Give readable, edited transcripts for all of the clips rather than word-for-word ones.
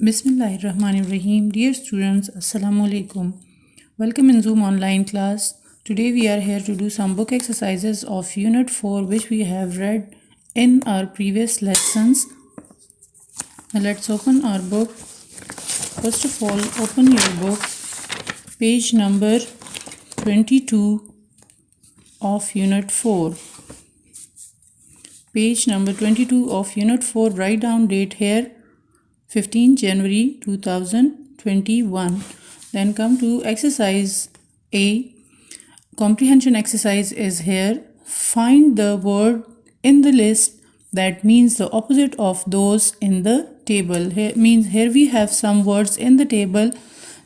Bismillahirrahmanirrahim. Dear students, Assalamu alaikum. Welcome in Zoom online class. Today we are here to do some book exercises of Unit 4 which we have read in our previous lessons. Now let's open our book. First of all, open your book, page number 22 of Unit 4. Page number 22 of Unit 4, write down date here, 15 January 2021. Then come to exercise A. Comprehension exercise is here. Find the word in the list that means the opposite of those in the table. Here we have some words in the table,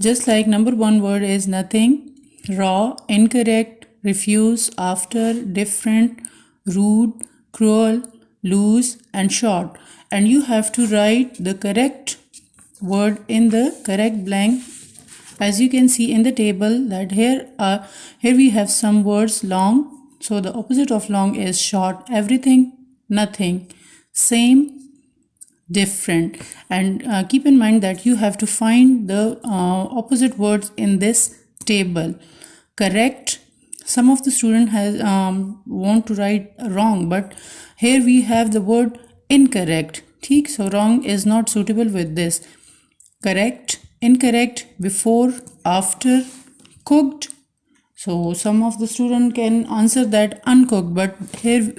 just like number 1 word is nothing, raw, incorrect, refuse, after, different, rude, cruel, loose, and short. And you have to write the correct word in the correct blank. As you can see in the table that here we have some words long, so the opposite of long is short, everything, nothing, same, different. And keep in mind that you have to find the opposite words in this table. Correct. Some of the student has want to write wrong, but here we have the word incorrect. ठीक, so wrong is not suitable with this. Correct, incorrect, before, after, cooked. So some of the student can answer that uncooked, but here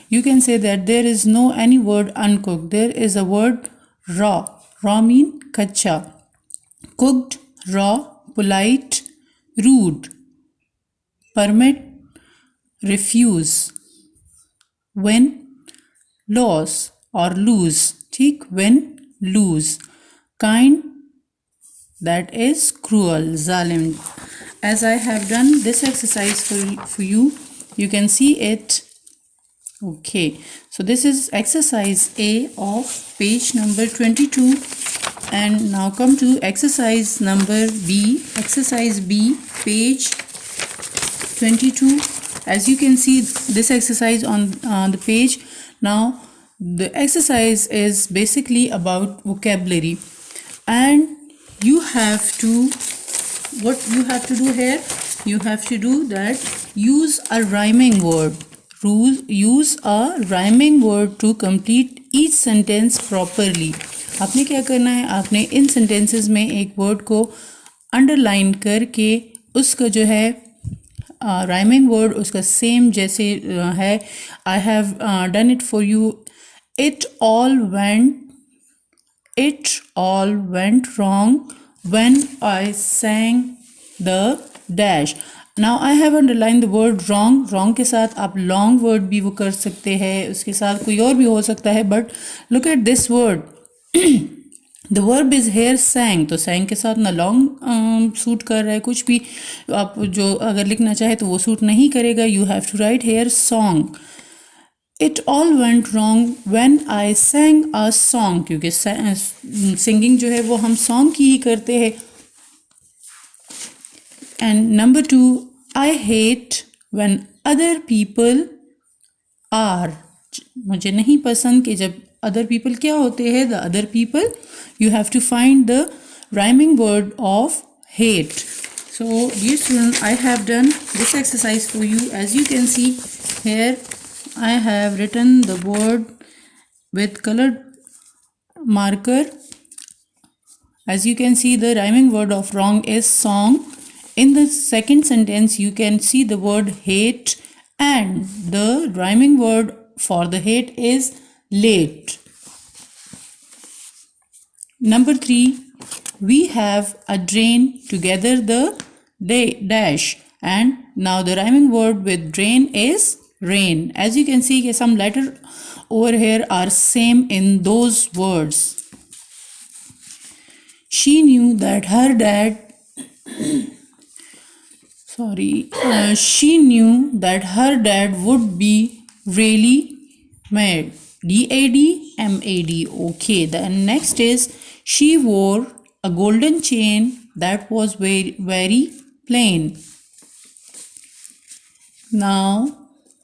you can say that there is no any word uncooked. There is a word raw. Raw mean kacha. Cooked, raw, polite, rude, permit, refuse, win, loss or lose. ठीक, win, lose, kind, that is cruel, zalim. As I have done this exercise for you, you can see it. Okay, so this is exercise A of page number 22. And now come to exercise number B. Exercise B, page 22. As you can see this exercise on the page. Now the exercise is basically about vocabulary, and you have to, what you have to do here, you have to do that, use a rhyming word. Use a rhyming word to complete each sentence properly. आपने क्या करना है, आपने इन sentences में एक word को underline करके उसका जो है rhyming word उसका same जैसे है. I have done it for you. It all went wrong when I sang the dash. Now I have underlined the word wrong. Wrong के साथ आप long word भी वो कर सकते हैं, उसके साथ कोई और भी हो सकता है. But look at this word. The verb is here sang. तो sang के साथ ना long सूट कर रहा है, कुछ भी आप जो अगर लिखना चाहे तो वो सूट नहीं करेगा. You have to write here song. It all went wrong when I sang a song. क्योंकि singing जो है वो हम song की ही करते हैं. And number 2, I hate when other people are. मुझे नहीं पसंद कि जब other people क्या होते हैं, the other people. You have to find the rhyming word of hate. So dear student, I have done this exercise for you. As you can see here, I have written the word with colored marker. As you can see, the rhyming word of wrong is song. In the second sentence, you can see the word hate, and the rhyming word for the hate is late. Number 3, we have a drain together the dash, and now the rhyming word with drain is rain. As you can see, some letter over here are same in those words. She knew that her dad she knew that her dad would be really mad. D-A-D-M-A-D. Okay, then next is she wore a golden chain that was very, very plain. Now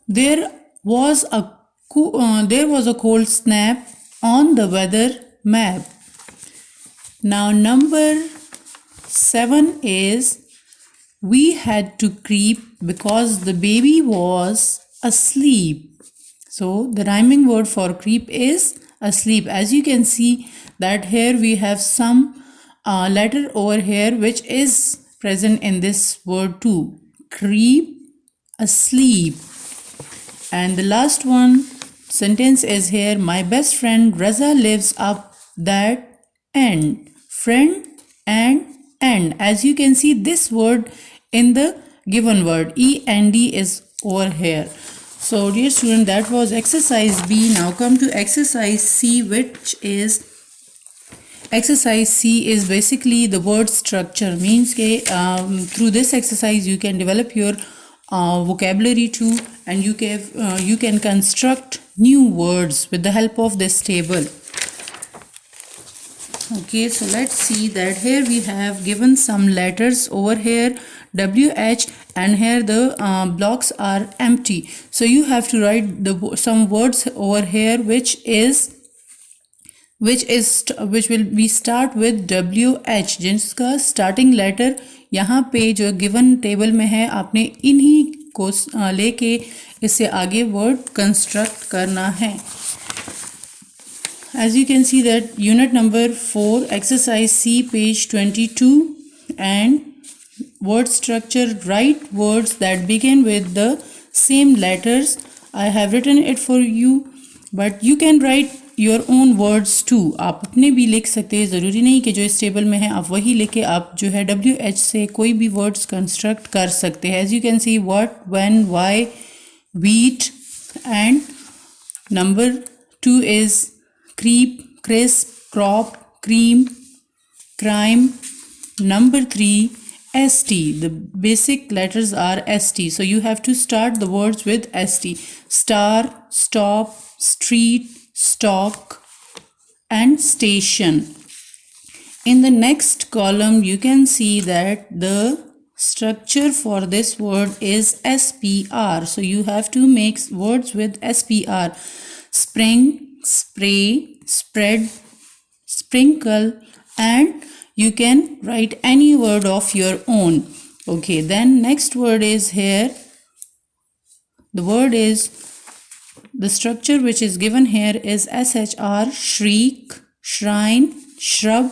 there was a cold snap on the weather map. Now number 7 is we had to creep because the baby was asleep. So the rhyming word for creep is asleep. As you can see that here we have some letter over here which is present in this word too. Creep, asleep. And the last one sentence is here. My best friend Raza lives up that end. Friend and end. As you can see, this word in the given word END is over here. So dear student, that was exercise B. Now come to exercise C, which is exercise C is basically the word structure. Means that through this exercise you can develop your vocabulary too, and you can construct new words with the help of this table. Okay, so let's see that here we have given some letters over here WH, and here the blocks are empty. So you have to write some words over here which will be start with WH, जिसका starting letter यहाँ पे जो given table में है, आपने इन्हीं को लेके इससे आगे word construct करना है. As you can see that unit number 4 exercise C page 22 and word structure, write words that begin with the same letters. I have written it for you, but you can write your own words too. आप अपने भी लिख सकते हैं, ज़रूरी नहीं कि जो इस टेबल में है आप वही लिखे, आप जो है WH से कोई भी words construct कर सकते हैं. As you can see what, when, why, wheat, and number 2 is creep, crisp, crop, cream, crime. Number 3 ST. The basic letters are ST. So you have to start the words with ST. Star, stop, street, stock, and station. In the next column you can see that the structure for this word is SPR. So you have to make words with SPR. Spring, spray, spread, sprinkle, and you can write any word of your own. Okay, then next word is here. The word is, the structure which is given here is SHR, shriek, shrine, shrub,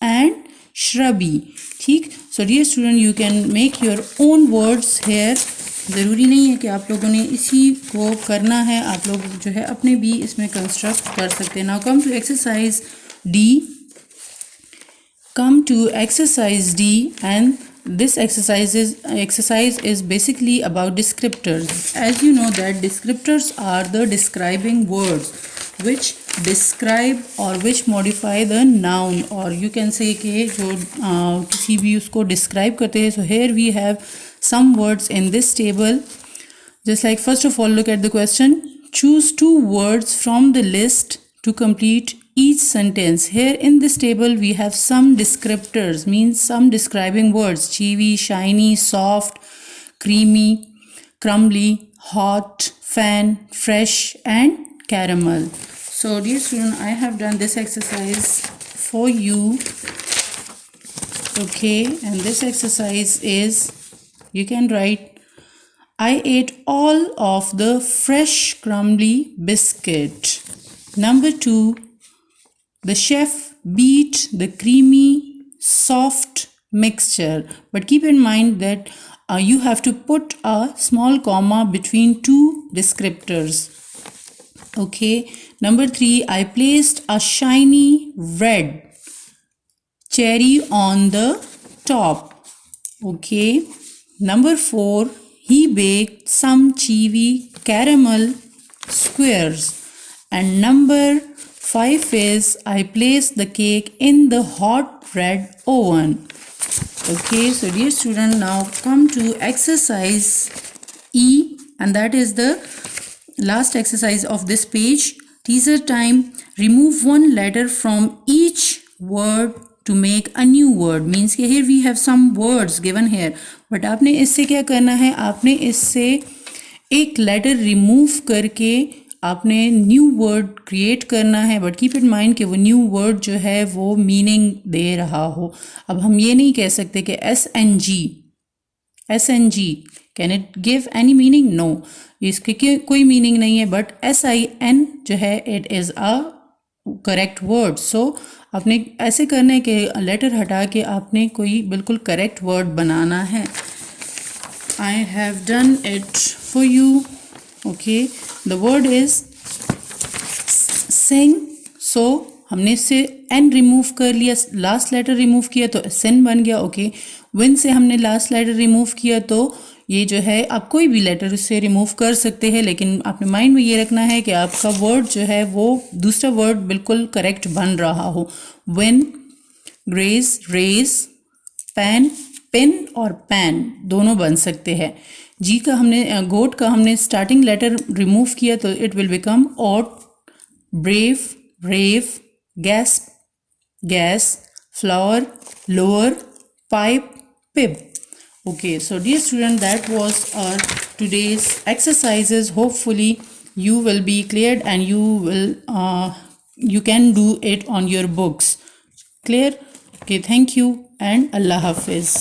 and shrubby. ठीक. So dear student, you can make your own words here. ज़रूरी नहीं है कि आप लोगों ने इसी को करना है, आप लोग जो है अपने भी इसमें कंस्ट्रक्ट कर सकते हैं. Now come to exercise D. Come to exercise D, and this exercise is basically about descriptors. As you know that descriptors are the describing words which describe or which modify the noun, or you can say कि जो किसी भी उसको describe करते हैं. So here we have some words in this table. Just like first of all, look at the question. Choose 2 words from the list to complete each sentence. Here in this table we have some descriptors, means some describing words. Chewy, shiny, soft, creamy, crumbly, hot, fan, fresh, and caramel. So dear student, I have done this exercise for you. Okay, and this exercise is, you can write, I ate all of the fresh crumbly biscuit. Number 2, the chef beat the creamy soft mixture. But keep in mind that you have to put a small comma between 2 descriptors. Okay. Number 3, I placed a shiny red cherry on the top. Okay. Number 4, he baked some chewy caramel squares. And number 5 is, I placed the cake in the hot red oven. Okay, so dear student, now come to exercise E, and that is the last exercise of this page. Teaser time. Remove 1 letter from each word to make a new word. Means कि here we have some words given here, but आपने इससे क्या करना है, आपने इससे एक letter remove करके आपने न्यू वर्ड क्रिएट करना है, बट कीप इन माइंड कि वो न्यू वर्ड जो है वो मीनिंग दे रहा हो। अब हम ये नहीं कह सकते कि SNG can it give any meaning? No, इसके कोई मीनिंग नहीं है, बट SIN जो है it is a correct word. So आपने ऐसे करने के लेटर हटा के आपने कोई बिल्कुल करेक्ट वर्ड बनाना है। I have done it for you. Okay, the word is sing. So हमने इससे n रिमूव कर लिया, लास्ट लेटर रिमूव किया तो sin बन गया। ओके, win से हमने लास्ट लेटर रिमूव किया तो ये जो है आप कोई भी लेटर से रिमूव कर सकते हैं, लेकिन आपने माइंड में ये रखना है कि आपका वर्ड जो है वो दूसरा वर्ड बिल्कुल करेक्ट बन रहा हो। win, grace, raise, pan, pen और पैन दोनों बन सकते हैं। जी का हमने गोट का हमने स्टार्टिंग लेटर रिमूव किया तो it will become oat, brave, rave, gas, gas, flower, lower, pipe, pip. Okay, so dear student, that was our today's exercises. Hopefully you will be cleared and you can do it on your books. Clear? Okay, thank you and Allah Hafiz.